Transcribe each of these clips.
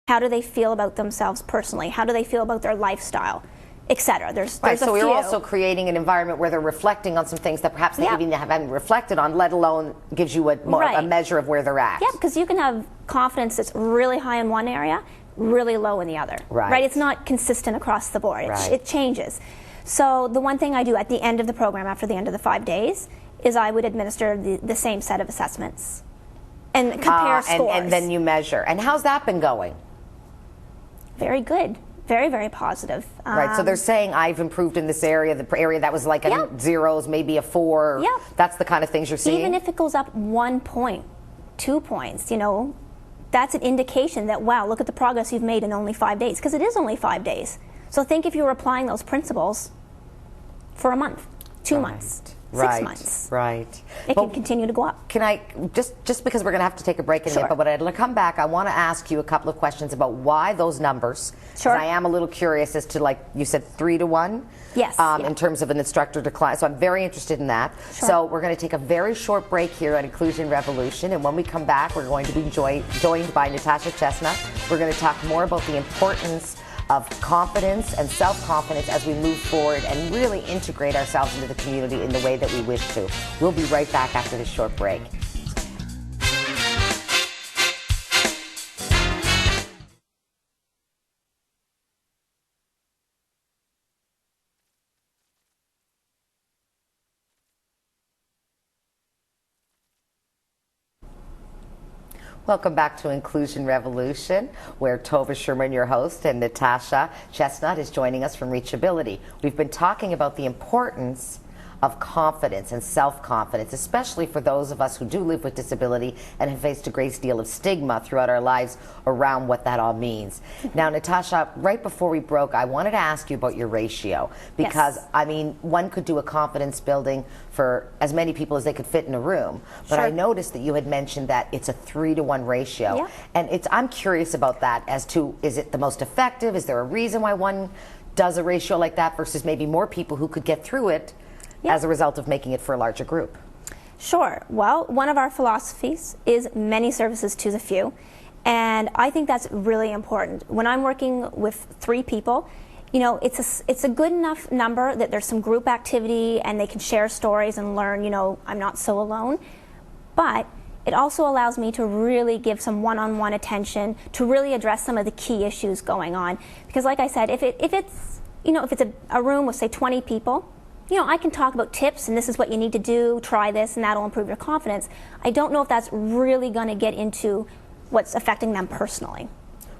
How do they feel about themselves personally? How do they feel about their lifestyle, etc.? There's right, so a we're few. also creating an environment where they're reflecting on some things that perhaps they even haven't reflected on, let alone gives you a measure of where they're at. Yeah, because you can have confidence that's really high in one area, really low in the other. Right. It's not consistent across the board. It changes. So the one thing I do at the end of the program, after the end of the 5 days, is I would administer the same set of assessments and compare scores. And then you measure. And how's that been going? Very good. Very, very positive. Right, so they're saying I've improved in this area, the area that was like a zeros, maybe a 4. Yep. That's the kind of things you're seeing? Even if it goes up 1 point, 2 points, you know, that's an indication that, wow, look at the progress you've made in only 5 days, because it is only 5 days. So think if you were applying those principles for a month, 2 months, 6 months. Right. It can continue to go up. Can I, just because we're going to have to take a break in a minute, but when I come back, I want to ask you a couple of questions about why those numbers. Sure. I am a little curious as to, like you said, 3 to 1. Yes. In terms of an instructor decline. So I'm very interested in that. Sure. So we're going to take a very short break here on Inclusion Revolution. And when we come back, we're going to be joined by Natasha Chestnut. We're going to talk more about the importance of confidence and self-confidence as we move forward and really integrate ourselves into the community in the way that we wish to. We'll be right back after this short break. Welcome back to Inclusion Revolution, where Tova Sherman, your host, and Natasha Chestnut is joining us from Reachability. We've been talking about the importance of confidence and self-confidence, especially for those of us who do live with disability and have faced a great deal of stigma throughout our lives around what that all means. Now, Natasha, right before we broke, I wanted to ask you about your ratio, because, I mean, one could do a confidence building for as many people as they could fit in a room, but I noticed that you had mentioned that it's a 3 to 1 ratio, and I'm curious about that as to, is it the most effective? Is there a reason why one does a ratio like that versus maybe more people who could get through it as a result of making it for a larger group? Sure. Well, one of our philosophies is many services to the few, and I think that's really important. When I'm working with 3 people, you know, it's a good enough number that there's some group activity and they can share stories and learn, you know, I'm not so alone. But it also allows me to really give some one-on-one attention to really address some of the key issues going on. Because like I said, if it's a room with, say, 20 people, you know, I can talk about tips and this is what you need to do, try this, and that'll improve your confidence. I don't know if that's really going to get into what's affecting them personally.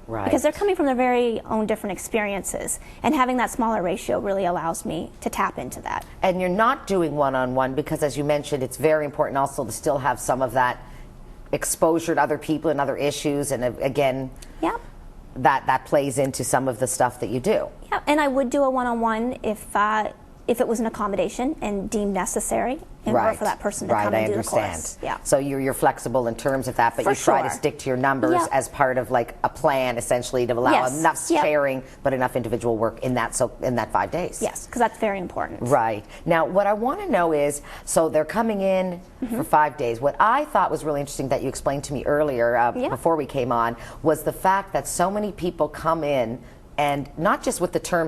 Right. Because they're coming from their very own different experiences, and having that smaller ratio really allows me to tap into that. And you're not doing one-on-one because, as you mentioned, it's very important also to still have some of that exposure to other people and other issues, and again, that plays into some of the stuff that you do. Yeah, and I would do a one-on-one if it was an accommodation and deemed necessary in order for that person to come and do the course. Yeah. So you're flexible in terms of that, but you try to stick to your numbers as part of like a plan, essentially, to allow enough sharing but enough individual work in that 5 days. Yes, because that's very important. Right. Now, what I want to know is, so they're coming in for 5 days. What I thought was really interesting that you explained to me earlier before we came on was the fact that so many people come in and not just with the term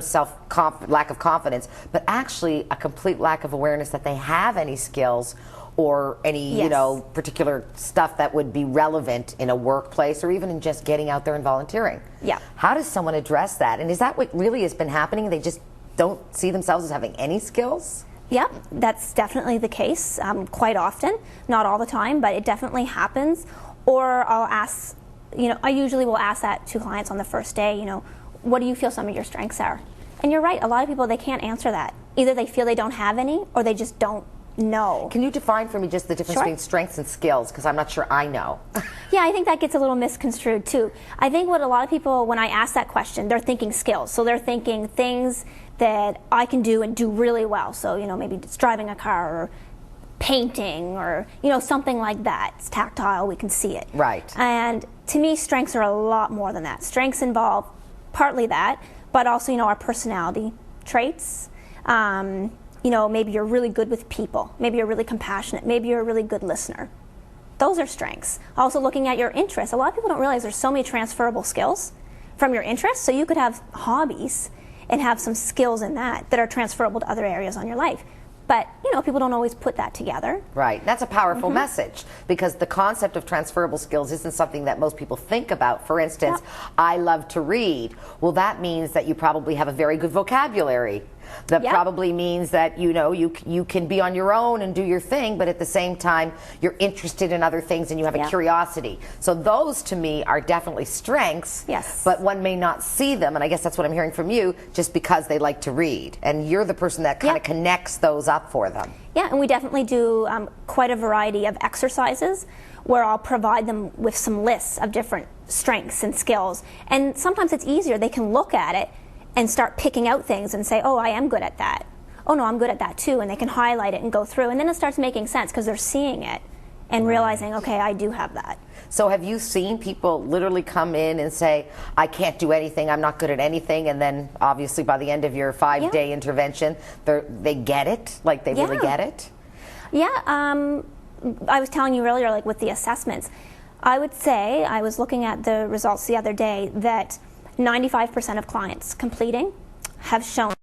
lack of confidence, but actually a complete lack of awareness that they have any skills or any you know, particular stuff that would be relevant in a workplace or even in just getting out there and volunteering. Yeah. How does someone address that? And is that what really has been happening? They just don't see themselves as having any skills? Yeah, that's definitely the case quite often. Not all the time, but it definitely happens. Or I'll ask, you know, I usually will ask that to clients on the first day, you know, what do you feel some of your strengths are? And you're right, a lot of people, they can't answer that. Either they feel they don't have any or they just don't know. Can you define for me just the difference between strengths and skills? Because I'm not sure I know. Yeah, I think that gets a little misconstrued too. I think what a lot of people, when I ask that question, they're thinking skills. So they're thinking things that I can do and do really well. So, you know, maybe it's driving a car or painting or, you know, something like that. It's tactile, we can see it. Right. And to me, strengths are a lot more than that. Strengths involve partly that, but also, you know, our personality traits. You know, maybe you're really good with people. Maybe you're really compassionate. Maybe you're a really good listener. Those are strengths. Also looking at your interests. A lot of people don't realize there's so many transferable skills. from your interests. So you could have hobbies and have some skills in that are transferable to other areas on your life. But, you know, people don't always put that together. Right. That's a powerful message, because the concept of transferable skills isn't something that most people think about. For instance, I love to read. Well, that means that you probably have a very good vocabulary. That probably means that, you know, you can be on your own and do your thing, but at the same time, you're interested in other things and you have a curiosity. So those, to me, are definitely strengths, but one may not see them, and I guess that's what I'm hearing from you, just because they like to read. And you're the person that kind of connects those up for them. Yeah, and we definitely do quite a variety of exercises where I'll provide them with some lists of different strengths and skills. And sometimes it's easier. They can look at it and start picking out things and say, oh, I am good at that. Oh, no, I'm good at that too. And they can highlight it and go through. And then it starts making sense because they're seeing it and realizing, okay, I do have that. So have you seen people literally come in and say, I can't do anything, I'm not good at anything, and then obviously by the end of your 5-day intervention, they get it? Like they really get it? Yeah. I was telling you earlier, like with the assessments, I would say, I was looking at the results the other day, that 95% of clients completing have shown